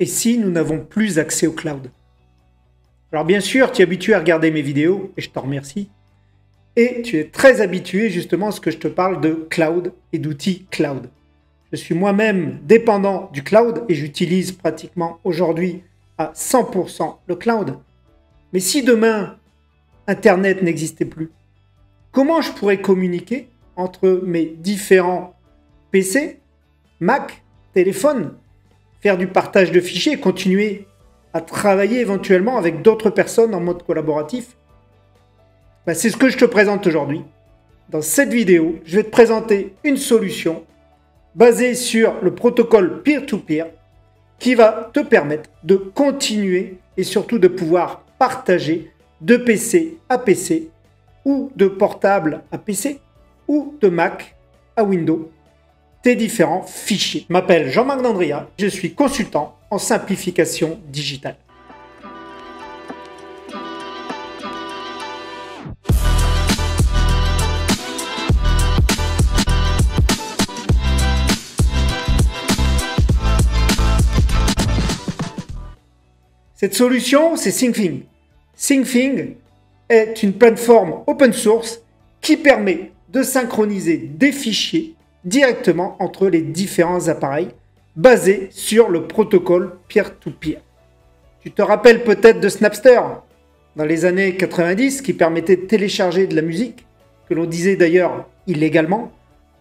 et si nous n'avons plus accès au cloud? Alors bien sûr, tu es habitué à regarder mes vidéos, et je t'en remercie, et tu es très habitué justement à ce que je te parle de cloud et d'outils cloud. Je suis moi-même dépendant du cloud et j'utilise pratiquement aujourd'hui à 100% le cloud. Mais si demain, Internet n'existait plus, comment je pourrais communiquer entre mes différents PC, Mac, téléphone, faire du partage de fichiers et continuer à travailler éventuellement avec d'autres personnes en mode collaboratif? C'est ce que je te présente aujourd'hui. Dans cette vidéo, je vais te présenter une solution basée sur le protocole peer-to-peer qui va te permettre de continuer et surtout de pouvoir partager de PC à PC ou de portable à PC ou de Mac à Windows tes différents fichiers. Je m'appelle Jean-Marc D'Andrea, je suis consultant en simplification digitale. Cette solution, c'est SyncThing. SyncThing est une plateforme open source qui permet de synchroniser des fichiers directement entre les différents appareils basés sur le protocole peer-to-peer. Tu te rappelles peut-être de Snapster dans les années 90 qui permettait de télécharger de la musique, que l'on disait d'ailleurs illégalement.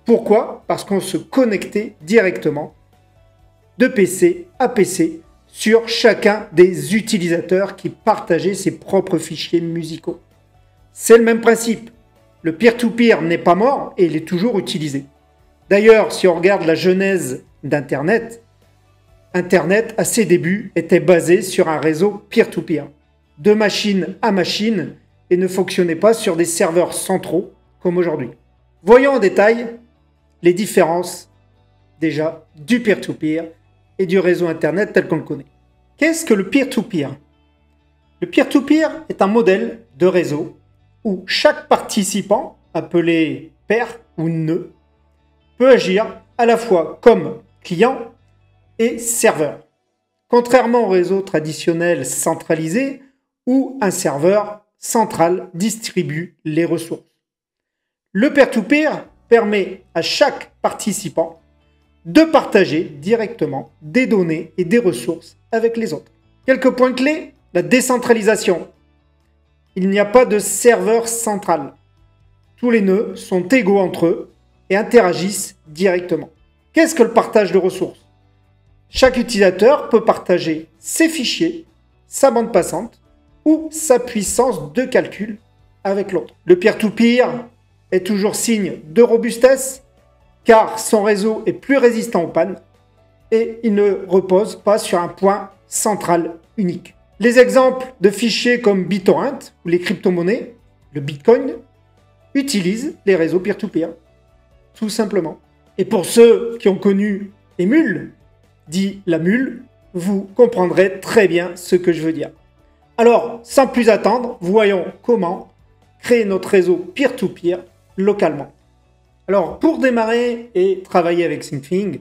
Pourquoi? Parce qu'on se connectait directement de PC à PC sur chacun des utilisateurs qui partageaient ses propres fichiers musicaux. C'est le même principe. Le peer-to-peer n'est pas mort et il est toujours utilisé. D'ailleurs, si on regarde la genèse d'Internet, Internet, à ses débuts, était basé sur un réseau peer-to-peer, de machine à machine, et ne fonctionnait pas sur des serveurs centraux comme aujourd'hui. Voyons en détail les différences déjà du peer-to-peer et du réseau Internet tel qu'on le connaît. Qu'est-ce que le peer-to-peer? Le peer-to-peer est un modèle de réseau où chaque participant, appelé pair ou nœud, peut agir à la fois comme client et serveur, contrairement au réseau traditionnel centralisé où un serveur central distribue les ressources. Le peer-to-peer permet à chaque participant de partager directement des données et des ressources avec les autres. Quelques points clés: la décentralisation. Il n'y a pas de serveur central. Tous les nœuds sont égaux entre eux et interagissent directement. Qu'est-ce que le partage de ressources? Chaque utilisateur peut partager ses fichiers, sa bande passante ou sa puissance de calcul avec l'autre. Le peer-to-peer est toujours signe de robustesse car son réseau est plus résistant aux pannes et il ne repose pas sur un point central unique. Les exemples de fichiers comme BitTorrent ou les crypto-monnaies, le Bitcoin, utilisent les réseaux peer-to-peer, tout simplement. Et pour ceux qui ont connu les mules, dit la mule, vous comprendrez très bien ce que je veux dire. Alors, sans plus attendre, voyons comment créer notre réseau peer-to-peer localement. Alors, pour démarrer et travailler avec SyncThing,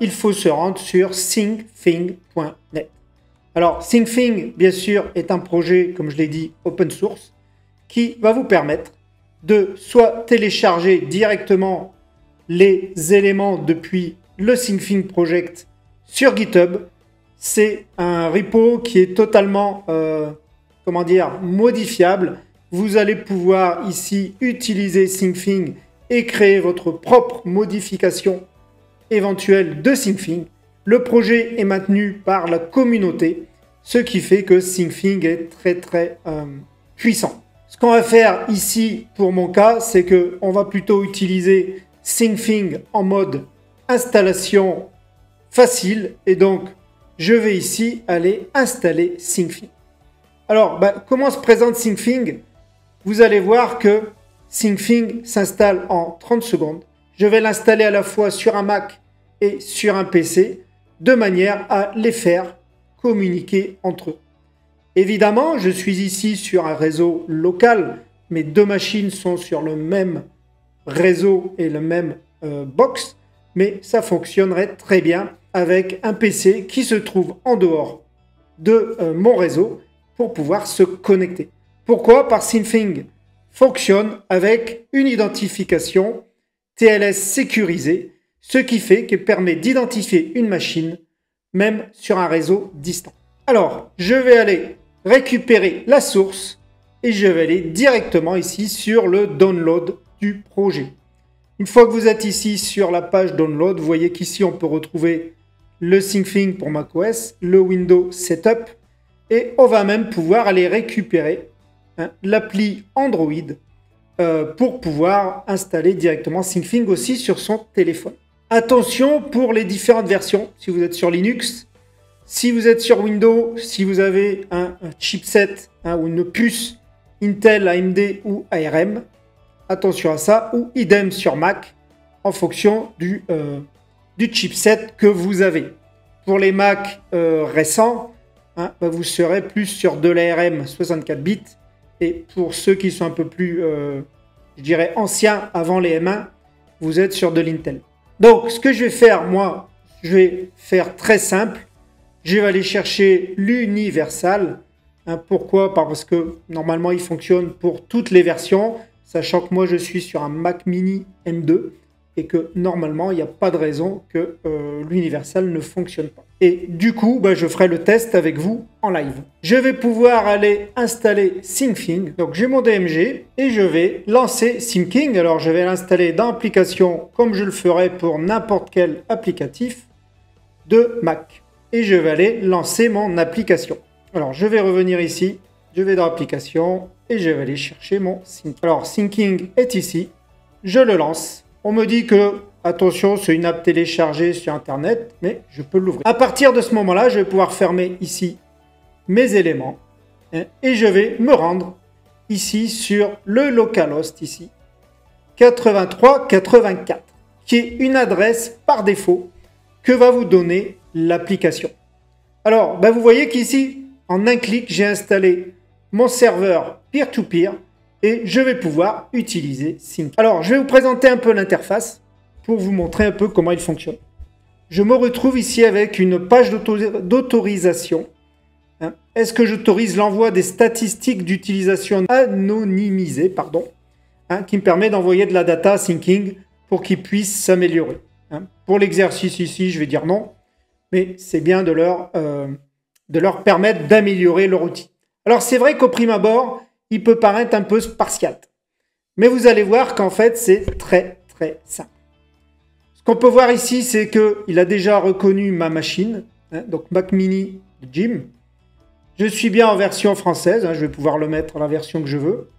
il faut se rendre sur syncthing.net. Alors, SyncThing, bien sûr, est un projet, comme je l'ai dit, open source, qui va vous permettre de soit télécharger directement les éléments depuis le SyncThing Project sur GitHub. C'est un repo qui est totalement, modifiable. Vous allez pouvoir ici utiliser SyncThing et créer votre propre modification éventuelle de SyncThing. Le projet est maintenu par la communauté, ce qui fait que SyncThing est très puissant. Ce qu'on va faire ici pour mon cas, c'est qu'on va plutôt utiliser SyncThing en mode installation facile et donc je vais ici aller installer SyncThing. Alors, comment se présente SyncThing? Vous allez voir que SyncThing s'installe en 30 secondes. Je vais l'installer à la fois sur un Mac et sur un PC de manière à les faire communiquer entre eux. Évidemment, je suis ici sur un réseau local. Mes deux machines sont sur le même réseau et le même box, mais ça fonctionnerait très bien avec un PC qui se trouve en dehors de mon réseau pour pouvoir se connecter. Pourquoi? Parce que SyncThing fonctionne avec une identification TLS sécurisée, ce qui fait qu'elle permet d'identifier une machine même sur un réseau distant. Alors, je vais aller récupérer la source et je vais aller directement ici sur le download du projet. Une fois que vous êtes ici sur la page download, vous voyez qu'ici on peut retrouver le SyncThing pour macOS, le Windows Setup, et on va même pouvoir aller récupérer l'appli Android pour pouvoir installer directement SyncThing aussi sur son téléphone. Attention pour les différentes versions, si vous êtes sur Linux, si vous êtes sur Windows, si vous avez un chipset ou une puce Intel, AMD ou ARM, attention à ça, ou idem sur Mac, en fonction du chipset que vous avez. Pour les Mac récents, vous serez plus sur de l'ARM 64 bits, et pour ceux qui sont un peu plus, je dirais, anciens, avant les M1, vous êtes sur de l'Intel. Donc, ce que je vais faire, moi, je vais faire très simple. Je vais aller chercher l'Universal. Pourquoi? Parce que normalement, il fonctionne pour toutes les versions, sachant que moi, je suis sur un Mac Mini M2 et que normalement, il n'y a pas de raison que l'Universal ne fonctionne pas. Et du coup, je ferai le test avec vous en live. Je vais pouvoir aller installer SyncThing. Donc, j'ai mon DMG et je vais lancer SyncThing. Alors, je vais l'installer dans l'application comme je le ferai pour n'importe quel applicatif de Mac. Et je vais aller lancer mon application. Alors, je vais revenir ici. Je vais dans l'application et je vais aller chercher mon SyncThing. Alors, SyncThing est ici. Je le lance. On me dit que, attention, c'est une app téléchargée sur Internet, mais je peux l'ouvrir. À partir de ce moment-là, je vais pouvoir fermer ici mes éléments et je vais me rendre ici sur le localhost, ici, 8384, qui est une adresse par défaut que va vous donner l'application. Alors, vous voyez qu'ici, en un clic, j'ai installé mon serveur peer-to-peer et je vais pouvoir utiliser Sync. Alors, je vais vous présenter un peu l'interface pour vous montrer un peu comment il fonctionne. Je me retrouve ici avec une page d'autorisation. Est-ce que j'autorise l'envoi des statistiques d'utilisation anonymisées, qui me permet d'envoyer de la data à SyncThing pour qu'il puisse s'améliorer. Pour l'exercice ici, je vais dire non, mais c'est bien de leur permettre d'améliorer leur outil. Alors, c'est vrai qu'au prime abord, il peut paraître un peu spartiate. Mais vous allez voir qu'en fait, c'est très, très simple. Ce qu'on peut voir ici, c'est qu'il a déjà reconnu ma machine, donc Mac Mini Jim. Je suis bien en version française, je vais pouvoir le mettre à la version que je veux.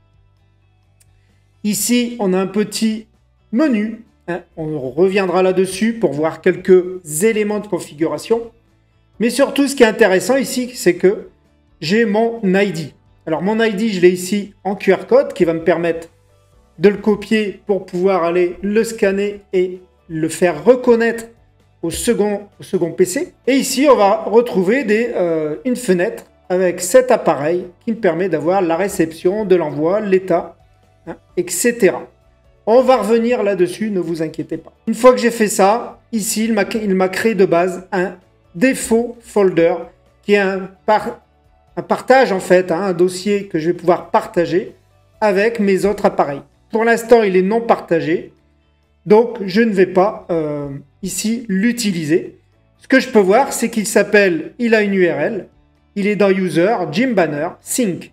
Ici, on a un petit menu. On reviendra là-dessus pour voir quelques éléments de configuration. Mais surtout, ce qui est intéressant ici, c'est que j'ai mon ID. Alors, mon ID, je l'ai ici en QR code qui va me permettre de le copier pour pouvoir aller le scanner et le faire reconnaître au second PC. Et ici, on va retrouver une fenêtre avec cet appareil qui me permet d'avoir la réception, de l'envoi, l'état, etc. On va revenir là-dessus, ne vous inquiétez pas. Une fois que j'ai fait ça, ici, il m'a créé de base un défaut folder qui est un partage en fait, un dossier que je vais pouvoir partager avec mes autres appareils. Pour l'instant, il est non partagé, donc je ne vais pas ici l'utiliser. Ce que je peux voir, c'est il a une URL, il est dans User, Jim Banner, Sync.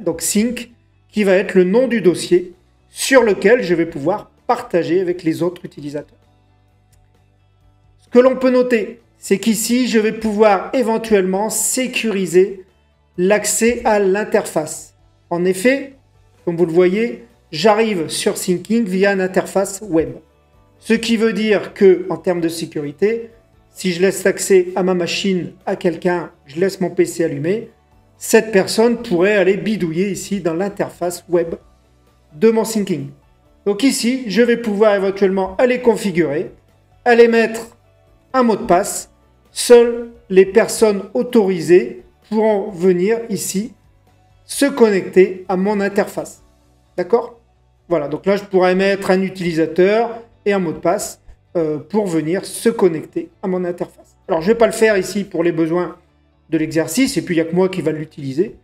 Donc Sync, qui va être le nom du dossier sur lequel je vais pouvoir partager avec les autres utilisateurs. Ce que l'on peut noter, c'est qu'ici, je vais pouvoir éventuellement sécuriser l'accès à l'interface. En effet, comme vous le voyez, j'arrive sur SyncThing via une interface web. Ce qui veut dire que, en termes de sécurité, si je laisse l'accès à ma machine à quelqu'un, je laisse mon PC allumé, cette personne pourrait aller bidouiller ici dans l'interface web de mon SyncThing. Donc ici, je vais pouvoir éventuellement aller configurer, aller mettre un mot de passe. Seules les personnes autorisées pourront venir ici se connecter à mon interface. D'accord? Voilà, donc là, je pourrais mettre un utilisateur et un mot de passe pour venir se connecter à mon interface. Alors, je ne vais pas le faire ici pour les besoins de l'exercice, et puis il n'y a que moi qui va l'utiliser.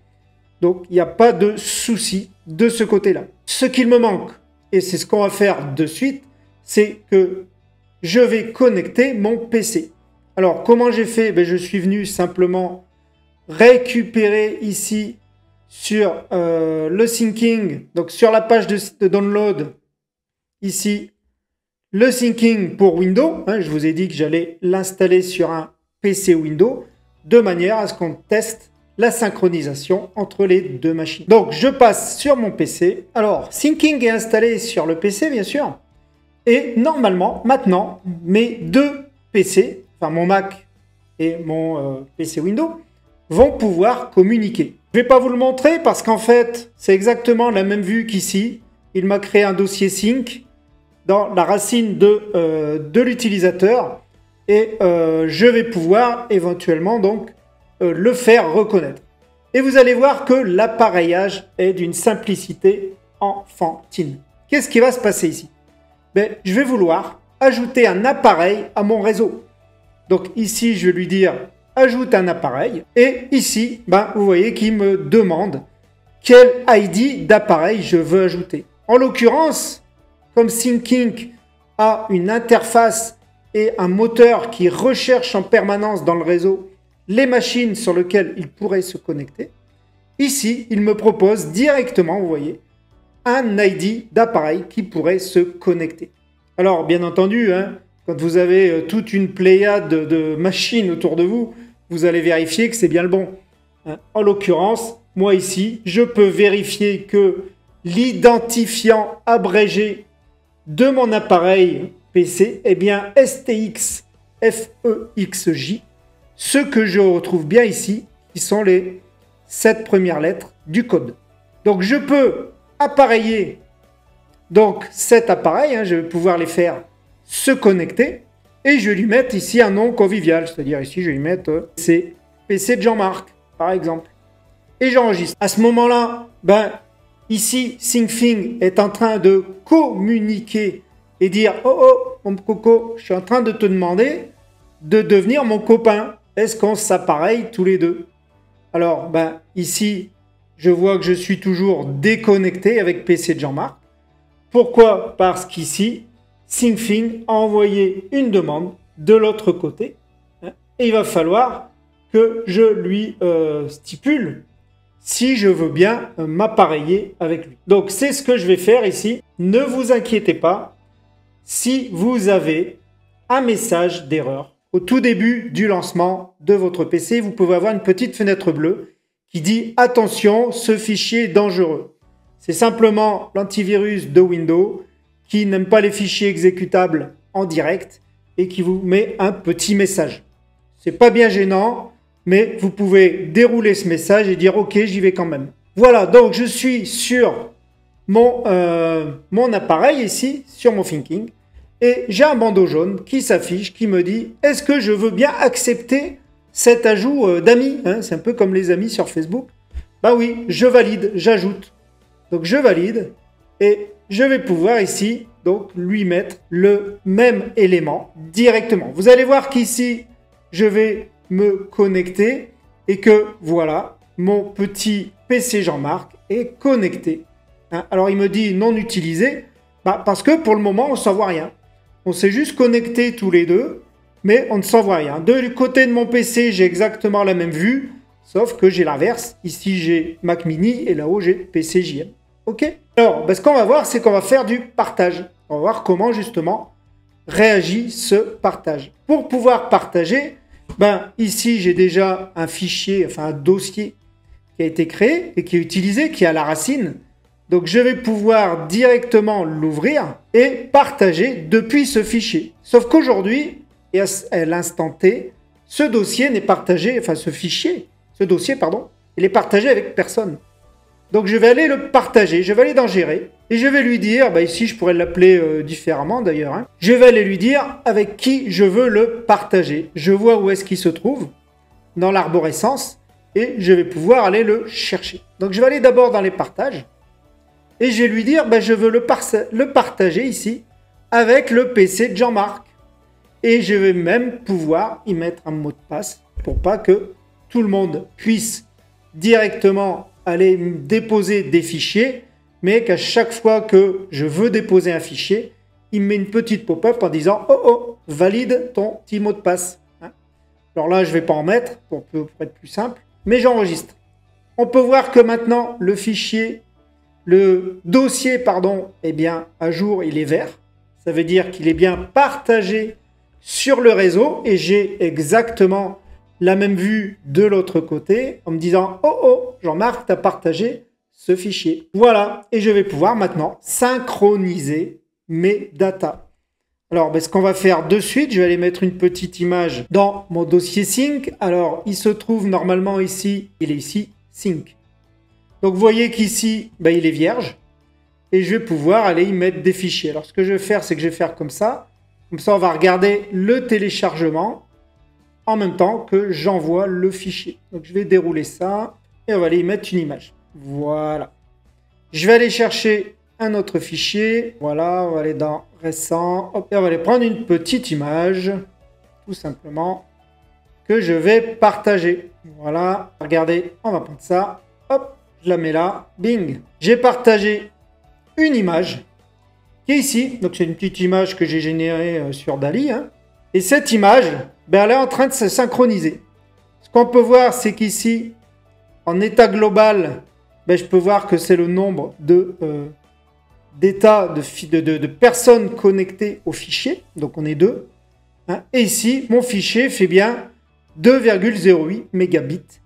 Donc, il n'y a pas de souci de ce côté-là. Ce qu'il me manque, et c'est ce qu'on va faire de suite, c'est que je vais connecter mon PC. Alors, comment j'ai fait? Je suis venu simplement récupérer ici sur le syncing, donc sur la page de download, ici, le syncing pour Windows. Je vous ai dit que j'allais l'installer sur un PC Windows de manière à ce qu'on teste la synchronisation entre les deux machines. Donc, je passe sur mon PC. Alors, syncing est installé sur le PC, bien sûr. Et normalement, maintenant, mes deux PC, enfin mon Mac et mon PC Windows, vont pouvoir communiquer. Je ne vais pas vous le montrer parce qu'en fait, c'est exactement la même vue qu'ici. Il m'a créé un dossier sync dans la racine de l'utilisateur et je vais pouvoir éventuellement donc le faire reconnaître. Et vous allez voir que l'appareillage est d'une simplicité enfantine. Qu'est-ce qui va se passer ici? Je vais vouloir ajouter un appareil à mon réseau. Donc ici, je vais lui dire ajoute un appareil. Et ici, vous voyez qu'il me demande quel ID d'appareil je veux ajouter. En l'occurrence, comme Syncing a une interface et un moteur qui recherche en permanence dans le réseau les machines sur lesquelles il pourrait se connecter, ici, il me propose directement, vous voyez, un ID d'appareil qui pourrait se connecter. Alors, bien entendu, quand vous avez toute une pléiade de machines autour de vous, vous allez vérifier que c'est bien le bon. En l'occurrence, moi ici, je peux vérifier que l'identifiant abrégé de mon appareil PC est bien STX FEXJ, ce que je retrouve bien ici, qui sont les 7 premières lettres du code. Donc, je peux appareiller donc cet appareil, je vais pouvoir les faire se connecter et je vais lui mettre ici un nom convivial, c'est-à-dire ici je vais lui mettre c'est PC de Jean-Marc par exemple et j'enregistre. À ce moment-là, ici Syncing est en train de communiquer et dire oh mon coco, je suis en train de te demander de devenir mon copain. Est-ce qu'on s'appareille tous les deux? Alors ici je vois que je suis toujours déconnecté avec PC de Jean-Marc. Pourquoi? Parce qu'ici, Syncing a envoyé une demande de l'autre côté. Et il va falloir que je lui stipule si je veux bien m'appareiller avec lui. Donc, c'est ce que je vais faire ici. Ne vous inquiétez pas si vous avez un message d'erreur. Au tout début du lancement de votre PC, vous pouvez avoir une petite fenêtre bleue qui dit « Attention, ce fichier est dangereux ». C'est simplement l'antivirus de Windows qui n'aime pas les fichiers exécutables en direct et qui vous met un petit message. C'est pas bien gênant, mais vous pouvez dérouler ce message et dire « Ok, j'y vais quand même ». Voilà, donc je suis sur mon appareil ici, sur mon Syncing, et j'ai un bandeau jaune qui s'affiche, qui me dit « Est-ce que je veux bien accepter cet ajout d'amis » C'est un peu comme les amis sur Facebook. Oui, je valide, j'ajoute. Donc je valide et je vais pouvoir ici donc lui mettre le même élément directement. Vous allez voir qu'ici je vais me connecter et que voilà, mon petit PC Jean-Marc est connecté. Alors il me dit non utilisé, parce que pour le moment on ne s'en voit rien. On s'est juste connectés tous les deux, mais on ne s'en voit rien. De côté de mon PC, j'ai exactement la même vue, sauf que j'ai l'inverse. Ici j'ai Mac Mini et là-haut j'ai PC JM. Ok? Alors, ce qu'on va voir, c'est qu'on va faire du partage. On va voir comment, justement, réagit ce partage. Pour pouvoir partager, ici, j'ai déjà un fichier, enfin un dossier qui a été créé et qui est utilisé, qui est à la racine. Donc, je vais pouvoir directement l'ouvrir et partager depuis ce fichier. Sauf qu'aujourd'hui, et à l'instant T, ce dossier n'est partagé, enfin ce dossier, il est partagé avec personne. Donc, je vais aller le partager, je vais aller dans Gérer, et je vais lui dire, ici, je pourrais l'appeler différemment d'ailleurs, je vais aller lui dire avec qui je veux le partager. Je vois où est-ce qu'il se trouve, dans l'arborescence, et je vais pouvoir aller le chercher. Donc, je vais aller d'abord dans les partages, et je vais lui dire, je veux le partager ici, avec le PC de Jean-Marc. Et je vais même pouvoir y mettre un mot de passe pour pas que tout le monde puisse directement aller déposer des fichiers, mais qu'à chaque fois que je veux déposer un fichier, il me met une petite pop-up en disant « Oh oh, valide ton petit mot de passe. » Alors là, je ne vais pas en mettre pour être plus simple, mais j'enregistre. On peut voir que maintenant, le dossier, est bien à jour, il est vert. Ça veut dire qu'il est bien partagé sur le réseau et j'ai exactement la même vue de l'autre côté en me disant « Oh oh, Jean-Marc, tu as partagé ce fichier. » Voilà, et je vais pouvoir maintenant synchroniser mes datas. Alors, ce qu'on va faire de suite, je vais aller mettre une petite image dans mon dossier sync. Alors, il se trouve normalement ici, il est ici, sync. Donc, vous voyez qu'ici, il est vierge. Et je vais pouvoir aller y mettre des fichiers. Alors, ce que je vais faire, c'est que je vais faire comme ça. Comme ça, on va regarder le téléchargement en même temps que j'envoie le fichier. Donc, je vais dérouler ça et on va aller y mettre une image. Voilà. Je vais aller chercher un autre fichier. Voilà, on va aller dans récent. Hop, et on va aller prendre une petite image, tout simplement, que je vais partager. Voilà, regardez, on va prendre ça. Hop, je la mets là. Bing. J'ai partagé une image qui est ici. Donc, c'est une petite image que j'ai générée sur Dali. Et cette image, elle est en train de se synchroniser. Ce qu'on peut voir, c'est qu'ici, en état global, je peux voir que c'est le nombre d'états de personnes connectées au fichier. Donc, on est 2. Et ici, mon fichier fait bien 2,08 mégabits.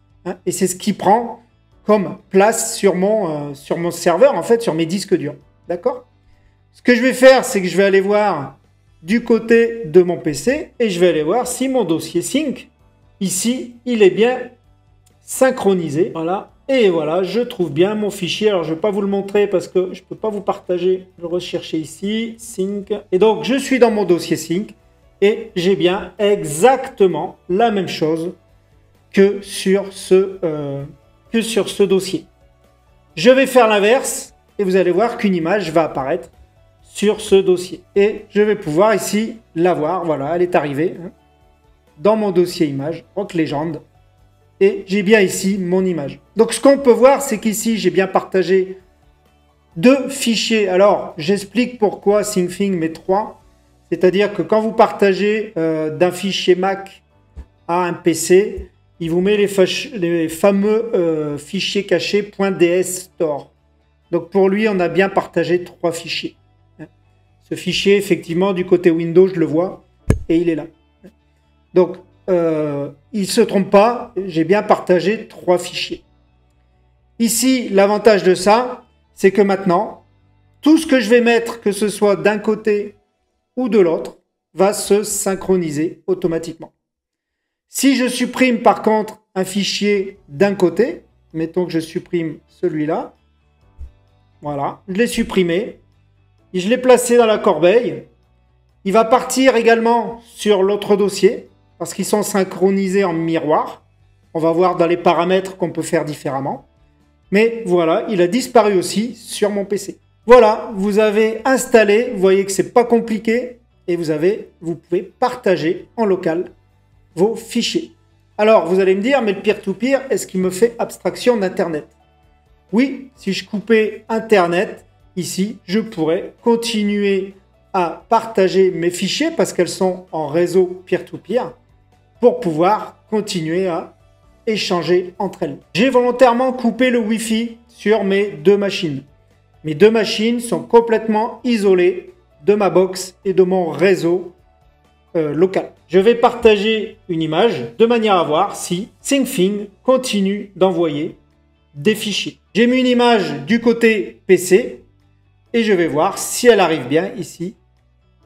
Et c'est ce qui prend comme place sur mon serveur, en fait, sur mes disques durs. D'accord? Ce que je vais faire, c'est que je vais aller voir du côté de mon PC et je vais aller voir si mon dossier sync, ici, il est bien synchronisé. Voilà. Et voilà, je trouve bien mon fichier. Alors, je ne vais pas vous le montrer parce que je ne peux pas vous partager. Je vais rechercher ici, sync. Et donc, je suis dans mon dossier sync et j'ai bien exactement la même chose que sur ce dossier. Je vais faire l'inverse et vous allez voir qu'une image va apparaître sur ce dossier. Et je vais pouvoir ici la voir. Voilà, elle est arrivée dans mon dossier image, Rock Legend. Et j'ai bien ici mon image. Donc, ce qu'on peut voir, c'est qu'ici, j'ai bien partagé 2 fichiers. Alors, j'explique pourquoi SyncThing met 3. C'est-à-dire que quand vous partagez d'un fichier Mac à un PC, il vous met les fameux fichiers cachés .ds store. Donc, pour lui, on a bien partagé 3 fichiers. Ce fichier, effectivement, du côté Windows, je le vois, et il est là. Donc, il ne se trompe pas, j'ai bien partagé 3 fichiers. Ici, l'avantage de ça, c'est que maintenant, tout ce que je vais mettre, que ce soit d'un côté ou de l'autre, va se synchroniser automatiquement. Si je supprime par contre un fichier d'un côté, mettons que je supprime celui-là, voilà, je l'ai supprimé, et je l'ai placé dans la corbeille, il va partir également sur l'autre dossier, parce qu'ils sont synchronisés en miroir. On va voir dans les paramètres qu'on peut faire différemment. Mais voilà, il a disparu aussi sur mon PC. Voilà, vous avez installé, vous voyez que c'est pas compliqué, et vous pouvez partager en local vos fichiers. Alors, vous allez me dire, mais le peer-to-peer, est-ce qu'il me fait abstraction d'Internet? Oui, si je coupais Internet, ici, je pourrais continuer à partager mes fichiers parce qu'elles sont en réseau peer-to-peer pour pouvoir continuer à échanger entre elles. J'ai volontairement coupé le Wi-Fi sur mes 2 machines. Mes 2 machines sont complètement isolées de ma box et de mon réseau local. Je vais partager une image de manière à voir si SyncThing continue d'envoyer des fichiers. J'ai mis une image du côté PC et je vais voir si elle arrive bien ici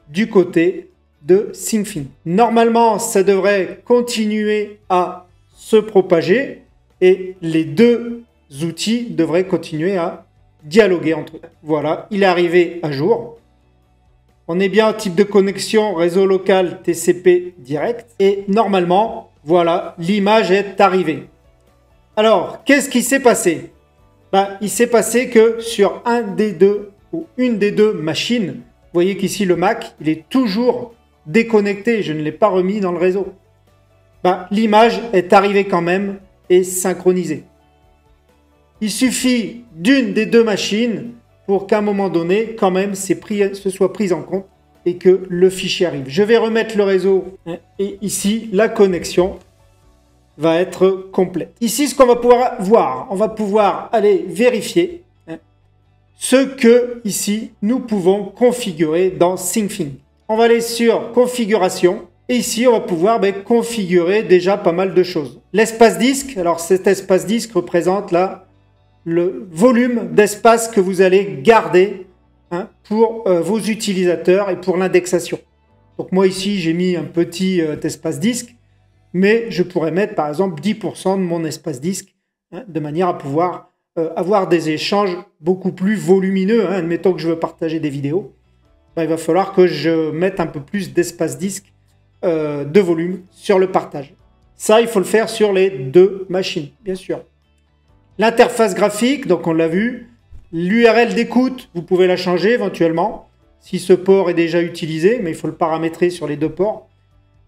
du côté de SyncThing. Normalement, ça devrait continuer à se propager et les 2 outils devraient continuer à dialoguer entre eux. Voilà, il est arrivé à jour. On est bien en type de connexion réseau local TCP direct et normalement, voilà, l'image est arrivée. Alors, qu'est-ce qui s'est passé? Il s'est passé que sur un des 2 ou une des 2 machines, vous voyez qu'ici le Mac, il est toujours déconnecté, je ne l'ai pas remis dans le réseau. Ben, l'image est arrivée quand même et synchronisée. Il suffit d'une des deux machines pour qu'à un moment donné, quand même, ce soit pris en compte et que le fichier arrive. Je vais remettre le réseau et ici, la connexion va être complète. Ici, ce qu'on va pouvoir voir, on va pouvoir aller vérifier ce que ici, nous pouvons configurer dans SyncThing. On va aller sur configuration et ici, on va pouvoir configurer déjà pas mal de choses. L'espace disque, alors cet espace disque représente là le volume d'espace que vous allez garder pour vos utilisateurs et pour l'indexation. Donc moi ici, j'ai mis un petit espace disque, mais je pourrais mettre par exemple 10% de mon espace disque de manière à pouvoir avoir des échanges beaucoup plus volumineux. Admettons que je veux partager des vidéos, il va falloir que je mette un peu plus d'espace disque de volume sur le partage. Ça, il faut le faire sur les deux machines, bien sûr. L'interface graphique, donc on l'a vu. L'URL d'écoute, vous pouvez la changer éventuellement si ce port est déjà utilisé, mais il faut le paramétrer sur les deux ports.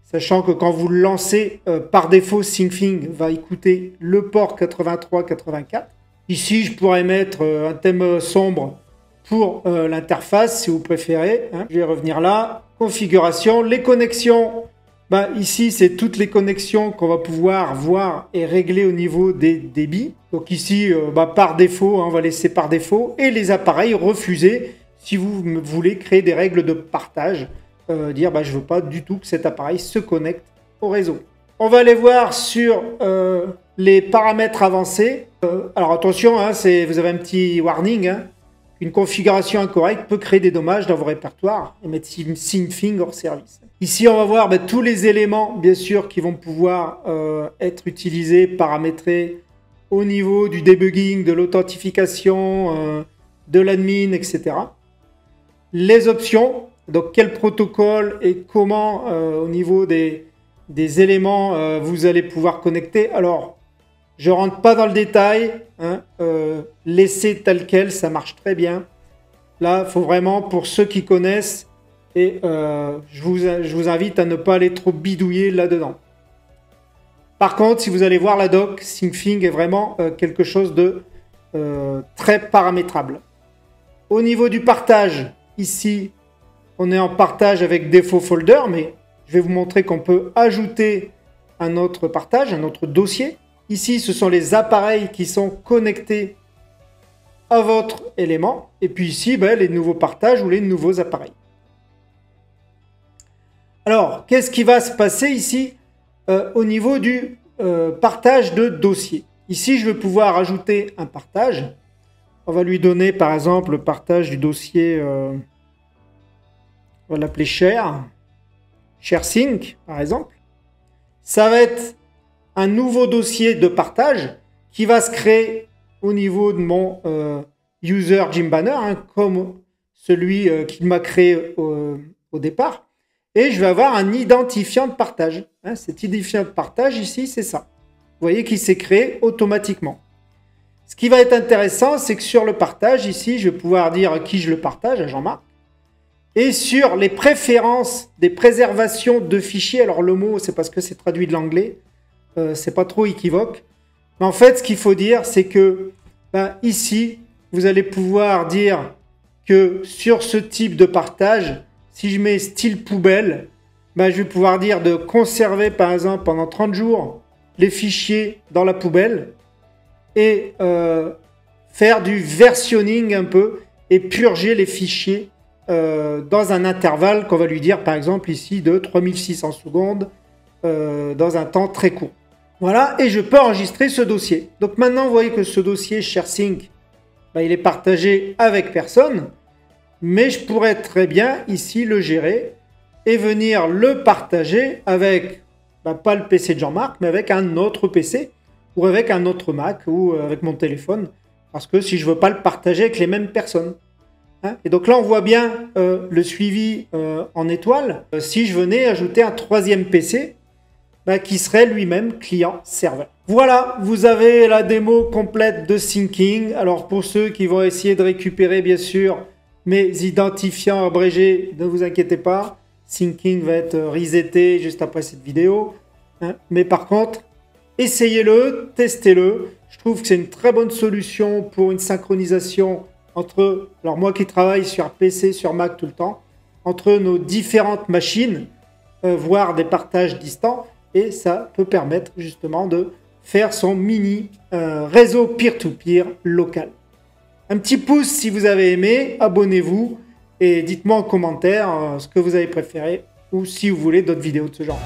Sachant que quand vous le lancez, par défaut, SyncThing va écouter le port 83-84. Ici, je pourrais mettre un thème sombre pour l'interface, si vous préférez. Je vais revenir là. Configuration, les connexions. Ici, c'est toutes les connexions qu'on va pouvoir voir et régler au niveau des débits. Donc ici, par défaut, on va laisser par défaut. Et les appareils refusés, si vous voulez créer des règles de partage. Dire, je ne veux pas du tout que cet appareil se connecte au réseau. On va aller voir sur les paramètres avancés. Alors attention, vous avez un petit warning. Une configuration incorrecte peut créer des dommages dans vos répertoires et mettre SyncThing hors service. Ici, on va voir tous les éléments, bien sûr, qui vont pouvoir être utilisés, paramétrés au niveau du debugging, de l'authentification, de l'admin, etc. Les options, donc quel protocole et comment au niveau des éléments vous allez pouvoir connecter. Alors, je ne rentre pas dans le détail, laissez tel quel, ça marche très bien. Là, il faut vraiment, pour ceux qui connaissent, et je vous invite à ne pas aller trop bidouiller là-dedans. Par contre, si vous allez voir la doc, SyncThing est vraiment quelque chose de très paramétrable. Au niveau du partage, ici, on est en partage avec défaut folder, mais je vais vous montrer qu'on peut ajouter un autre partage, un autre dossier. Ici, ce sont les appareils qui sont connectés à votre élément. Et puis ici, les nouveaux partages ou les nouveaux appareils. Alors, qu'est-ce qui va se passer ici au niveau du partage de dossier? Ici, je vais pouvoir ajouter un partage. On va lui donner, par exemple, le partage du dossier, on va l'appeler ShareSync, par exemple. Ça va être un nouveau dossier de partage qui va se créer au niveau de mon user Jim Banner, comme celui qu'il m'a créé au départ. Et je vais avoir un identifiant de partage. Cet identifiant de partage ici, c'est ça. Vous voyez qu'il s'est créé automatiquement. Ce qui va être intéressant, c'est que sur le partage, ici, je vais pouvoir dire à qui je le partage, à Jean-Marc. Et sur les préférences des préservations de fichiers, alors le mot, c'est parce que c'est traduit de l'anglais, c'est pas trop équivoque. Mais en fait, ce qu'il faut dire, c'est que ici, vous allez pouvoir dire que sur ce type de partage, si je mets style poubelle, je vais pouvoir dire de conserver, par exemple, pendant 30 jours, les fichiers dans la poubelle et faire du versionning un peu et purger les fichiers dans un intervalle qu'on va lui dire, par exemple, ici, de 3600 secondes dans un temps très court. Voilà, et je peux enregistrer ce dossier. Donc maintenant, vous voyez que ce dossier ShareSync, il est partagé avec personne, mais je pourrais très bien ici le gérer et venir le partager avec, pas le PC de Jean-Marc, mais avec un autre PC ou avec un autre Mac ou avec mon téléphone, parce que si je ne veux pas le partager avec les mêmes personnes. Et donc là, on voit bien le suivi en étoile. Si je venais ajouter un troisième PC, qui serait lui-même client-serveur. Voilà, vous avez la démo complète de SyncThing. Alors pour ceux qui vont essayer de récupérer, bien sûr, mes identifiants abrégés, ne vous inquiétez pas. Syncing va être reseté juste après cette vidéo. Hein. Mais par contre, essayez-le, testez-le. Je trouve que c'est une très bonne solution pour une synchronisation entre, alors moi qui travaille sur PC, sur Mac tout le temps, entre nos différentes machines, voire des partages distants, et ça peut permettre justement de faire son mini réseau peer-to-peer local. Un petit pouce si vous avez aimé, abonnez-vous et dites-moi en commentaire ce que vous avez préféré ou si vous voulez d'autres vidéos de ce genre.